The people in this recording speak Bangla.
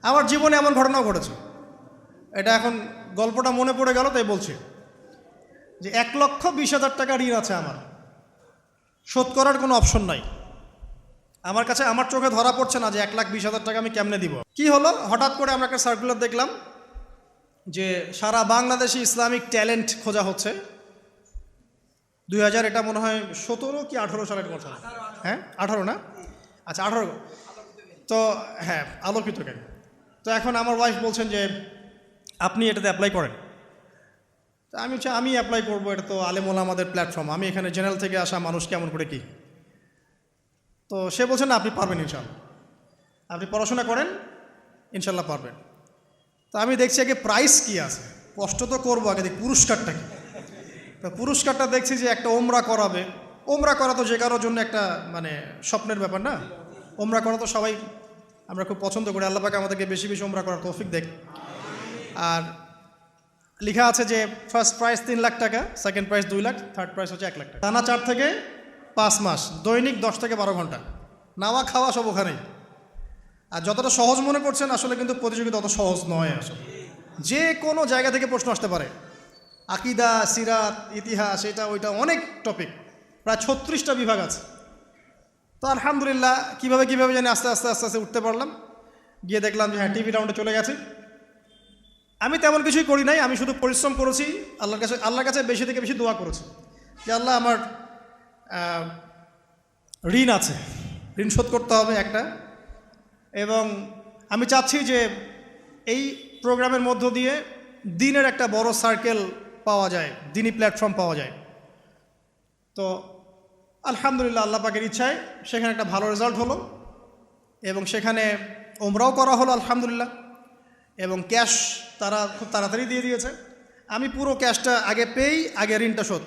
আমার জীবনে এমন ঘটনাও ঘটেছে, এটা এখন গল্পটা মনে পড়ে গেল তাই বলছি, যে 1,20,000 টাকা ঋণ আছে আমার, শোধ করার কোনো অপশন নাই আমার কাছে। আমার চোখে ধরা পড়ছে না যে 1,20,000 টাকা আমি কেমনে দিব। কি হলো, হঠাৎ করে আমরা একটা সার্কুলার দেখলাম যে সারা বাংলাদেশে ইসলামিক ট্যালেন্ট খোঁজা হচ্ছে। 2000 এটা মনে হয় 17 কি 18 সালের কথা, হ্যাঁ 18 না, আচ্ছা 18। তো হ্যাঁ, আলোকিত কেন। তো এখন আমার ওয়াইফ বলছেন যে আপনি এটাতে অ্যাপ্লাই করেন। তো আমি অ্যাপ্লাই করবো, এটা তো আলেমুল আমাদের প্ল্যাটফর্ম, আমি এখানে জেনারেল থেকে আসা মানুষ কেমন করে কি। তো সে বলছেন না, আপনি পারবেন ইনশাল্লাহ, আপনি পড়াশোনা করেন ইনশাল্লাহ পারবেন। তো আমি দেখছি আগে প্রাইস কি আছে, কষ্ট তো করবো, আগে দেখি পুরস্কারটা কি। তো পুরস্কারটা দেখছি যে একটা ওমরা করাবে। ওমরা করা তো যে কারোর জন্য একটা মানে স্বপ্নের ব্যাপার না, ওমরা করা তো সবাই আমরা খুব পছন্দ করি। আল্লাহ পাক আমাদেরকে বেশি বেশি ওমরা করার তৌফিক দেখ। আর লেখা আছে যে ফার্স্ট প্রাইজ 3 লাখ টাকা, second prize 2 lakh, third prize হচ্ছে 1 লাখ টাকা। টানা 4 থেকে 5 মাস, দৈনিক 10 থেকে 12 ঘন্টা, নাওয়া খাওয়া সব ওখানেই। আর যতটা সহজ মনে করছেন আসলে কিন্তু প্রতিযোগিতা অত সহজ নয়। আসলে যে কোনো জায়গা থেকে প্রশ্ন আসতে পারে, আকিদা, সিরাত, ইতিহাস, এটা ওইটা অনেক টপিক, প্রায় 36টা বিভাগ আছে। তো আলহামদুলিল্লাহ কীভাবে জানি আস্তে আস্তে উঠতে পারলাম। গিয়ে দেখলাম যে হ্যাঁ, টিভি রাউন্ডে চলে গেছি। আমি তেমন কিছুই করি নাই, আমি শুধু পরিশ্রম করেছি, আল্লাহর কাছে বেশি থেকে বেশি দোয়া করেছি যে আল্লাহ আমার ঋণ আছে, ঋণ শোধ করতে হবে একটা। এবং আমি চাচ্ছি যে এই প্রোগ্রামের মধ্য দিয়ে দিনের একটা বড় সার্কেল পাওয়া যায়, দিনই প্ল্যাটফর্ম পাওয়া যায়। তো আলহামদুলিল্লাহ আল্লাহ পাকের ইচ্ছায় সেখানে একটা ভালো রেজাল্ট হলো এবং সেখানে ওমরাও করা হলো আলহামদুলিল্লাহ। এবং ক্যাশ তারা খুব তাড়াতাড়ি দিয়ে দিয়েছে। আমি পুরো ক্যাশটা আগে পেয়েই আগে ঋণটা শোধ